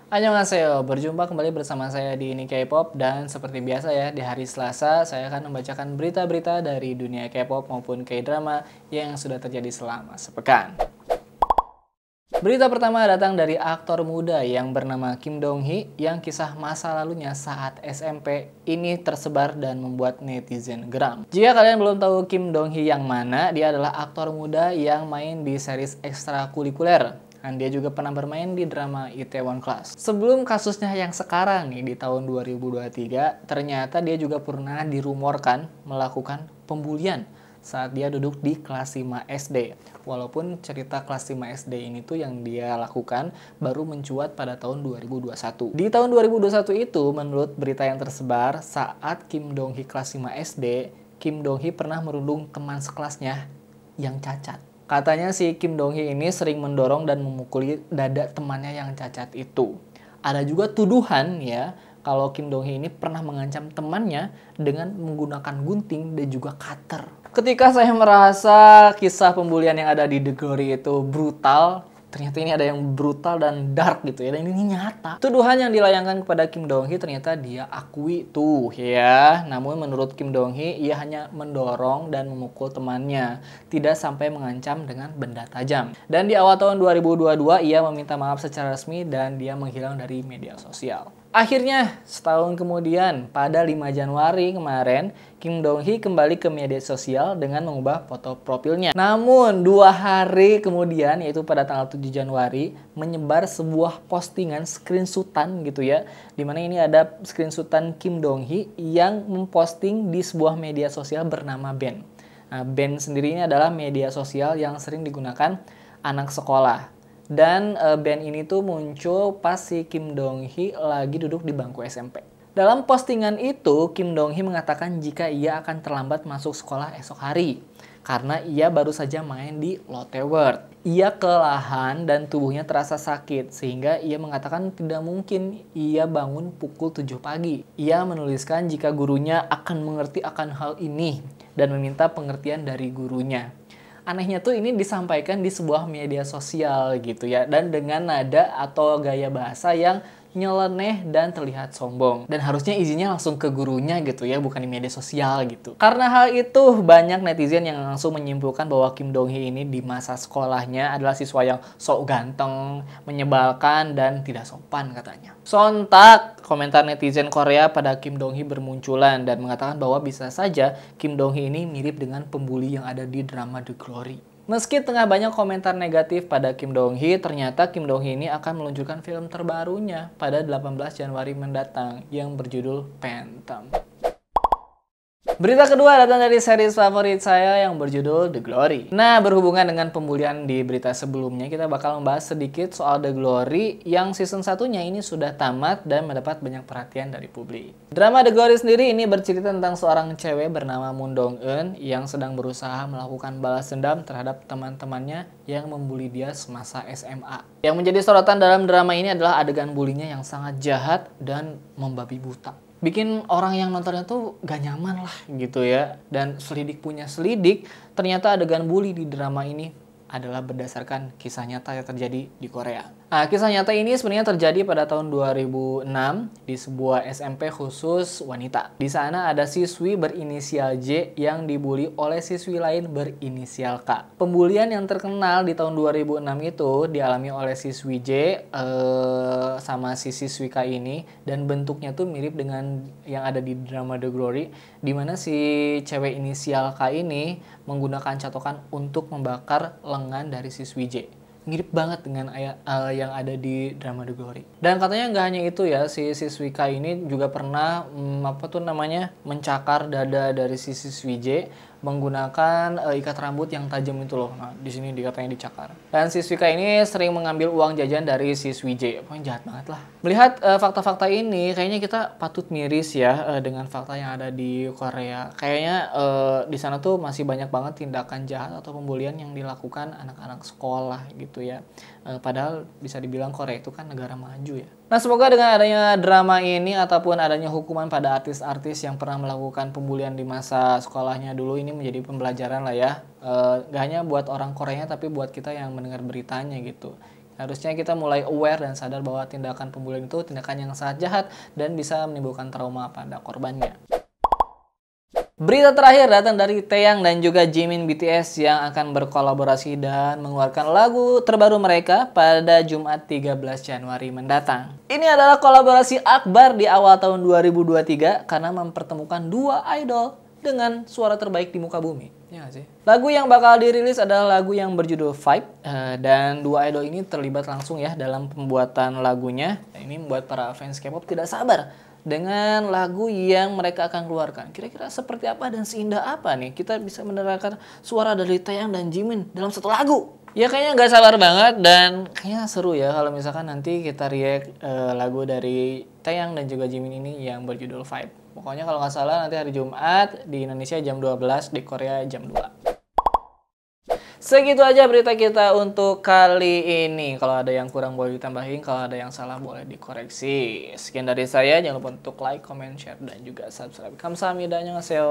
Annyeonghaseyo, berjumpa kembali bersama saya di Ini K-pop dan seperti biasa ya di hari Selasa saya akan membacakan berita-berita dari dunia K-pop maupun K-drama yang sudah terjadi selama sepekan. Berita pertama datang dari aktor muda yang bernama Kim Dong Hee yang kisah masa lalunya saat SMP ini tersebar dan membuat netizen geram. Jika kalian belum tahu Kim Dong Hee yang mana, dia adalah aktor muda yang main di series ekstrakurikuler. Dan dia juga pernah bermain di drama Itaewon Class. Sebelum kasusnya yang sekarang nih di tahun 2023, ternyata dia juga pernah dirumorkan melakukan pembulian saat dia duduk di kelas 5 SD. Walaupun cerita kelas 5 SD ini tuh yang dia lakukan baru mencuat pada tahun 2021. Di tahun 2021 itu, menurut berita yang tersebar, saat Kim Dong Hee kelas 5 SD, Kim Dong Hee pernah merundung teman sekelasnya yang cacat. Katanya si Kim Dong Hee ini sering mendorong dan memukuli dada temannya yang cacat itu. Ada juga tuduhan ya, kalau Kim Dong Hee ini pernah mengancam temannya dengan menggunakan gunting dan juga cutter. Ketika saya merasa kisah pembulian yang ada di The Glory itu brutal, ternyata ini ada yang brutal dan dark gitu ya, dan ini nyata. Tuduhan yang dilayangkan kepada Kim Dong Hee ternyata dia akui tuh ya. Namun menurut Kim Dong Hee, ia hanya mendorong dan memukul temannya, tidak sampai mengancam dengan benda tajam. Dan di awal tahun 2022, ia meminta maaf secara resmi dan dia menghilang dari media sosial. Akhirnya, setahun kemudian, pada 5 Januari kemarin, Kim Dong Hee kembali ke media sosial dengan mengubah foto profilnya. Namun, 2 hari kemudian, yaitu pada tanggal 7 Januari, menyebar sebuah postingan screenshotan gitu ya, dimana ini ada screenshotan Kim Dong Hee yang memposting di sebuah media sosial bernama Ben. Nah, Ben sendiri ini adalah media sosial yang sering digunakan anak sekolah. Dan band ini tuh muncul pas si Kim Dong Hee lagi duduk di bangku SMP. Dalam postingan itu, Kim Dong Hee mengatakan jika ia akan terlambat masuk sekolah esok hari. Karena ia baru saja main di Lotte World. Ia kelelahan dan tubuhnya terasa sakit, sehingga ia mengatakan tidak mungkin ia bangun pukul 7 pagi. Ia menuliskan jika gurunya akan mengerti akan hal ini, dan meminta pengertian dari gurunya. Anehnya tuh ini disampaikan di sebuah media sosial gitu ya, dan dengan nada atau gaya bahasa yang nyeleneh dan terlihat sombong. Dan harusnya izinnya langsung ke gurunya gitu ya, bukan di media sosial gitu. Karena hal itu, banyak netizen yang langsung menyimpulkan bahwa Kim Dong Hee ini di masa sekolahnya adalah siswa yang sok ganteng, menyebalkan, dan tidak sopan katanya. Sontak, komentar netizen Korea pada Kim Dong Hee bermunculan dan mengatakan bahwa bisa saja Kim Dong Hee ini mirip dengan pembuli yang ada di drama The Glory. Meski tengah banyak komentar negatif pada Kim Dong Hee, ternyata Kim Dong Hee ini akan meluncurkan film terbarunya pada 18 Januari mendatang yang berjudul Phantom. Berita kedua datang dari series favorit saya yang berjudul The Glory. Nah, berhubungan dengan pembulian di berita sebelumnya, kita bakal membahas sedikit soal The Glory yang season satunya ini sudah tamat dan mendapat banyak perhatian dari publik. Drama The Glory sendiri ini bercerita tentang seorang cewek bernama Moon Dong Eun yang sedang berusaha melakukan balas dendam terhadap teman-temannya yang membuli dia semasa SMA. Yang menjadi sorotan dalam drama ini adalah adegan bulinya yang sangat jahat dan membabi buta. Bikin orang yang nontonnya tuh gak nyaman lah gitu ya. Dan selidik punya selidik, ternyata adegan bully di drama ini adalah berdasarkan kisah nyata yang terjadi di Korea. Nah, kisah nyata ini sebenarnya terjadi pada tahun 2006 di sebuah SMP khusus wanita. Di sana ada siswi berinisial J yang dibully oleh siswi lain berinisial K. Pembulian yang terkenal di tahun 2006 itu dialami oleh siswi J sama si siswi K ini, dan bentuknya tuh mirip dengan yang ada di drama The Glory, di mana si cewek inisial K ini menggunakan catokan untuk membakar lengan dari siswi J. Mirip banget dengan yang ada di drama The Glory. Dan katanya nggak hanya itu ya, si siswi K ini juga pernah mencakar dada dari si siswi J menggunakan ikat rambut yang tajam itu loh. Nah, di sini dikatanya dicakar. Dan siswi K ini sering mengambil uang jajan dari siswi J. Pokoknya jahat banget lah. Melihat fakta-fakta ini, kayaknya kita patut miris ya dengan fakta yang ada di Korea. Kayaknya di sana tuh masih banyak banget tindakan jahat atau pembulian yang dilakukan anak-anak sekolah gitu ya. Padahal bisa dibilang Korea itu kan negara maju ya. Nah, semoga dengan adanya drama ini ataupun adanya hukuman pada artis-artis yang pernah melakukan pembulian di masa sekolahnya dulu ini menjadi pembelajaran lah ya. Gak hanya buat orang Koreanya tapi buat kita yang mendengar beritanya gitu. Harusnya kita mulai aware dan sadar bahwa tindakan pembulian itu tindakan yang sangat jahat dan bisa menimbulkan trauma pada korbannya. Berita terakhir datang dari Taeyang dan juga Jimin BTS yang akan berkolaborasi dan mengeluarkan lagu terbaru mereka pada Jumat 13 Januari mendatang. Ini adalah kolaborasi akbar di awal tahun 2023 karena mempertemukan dua idol dengan suara terbaik di muka bumi. Ya gak sih? Lagu yang bakal dirilis adalah lagu yang berjudul Vibe, dan dua idol ini terlibat langsung ya dalam pembuatan lagunya. Ini membuat para fans K-pop tidak sabar dengan lagu yang mereka akan keluarkan. Kira-kira seperti apa dan seindah apa nih kita bisa mendengarkan suara dari Taeyang dan Jimin dalam satu lagu? Ya kayaknya nggak sabar banget dan kayaknya seru ya kalau misalkan nanti kita react lagu dari Taeyang dan juga Jimin ini yang berjudul Vibe. Pokoknya kalau nggak salah nanti hari Jumat di Indonesia jam 12, di Korea jam 2. Segitu aja berita kita untuk kali ini. Kalau ada yang kurang boleh ditambahin, kalau ada yang salah boleh dikoreksi. Sekian dari saya, jangan lupa untuk like, comment, share, dan juga subscribe. Kamsahamnida, annyeonghaseyo.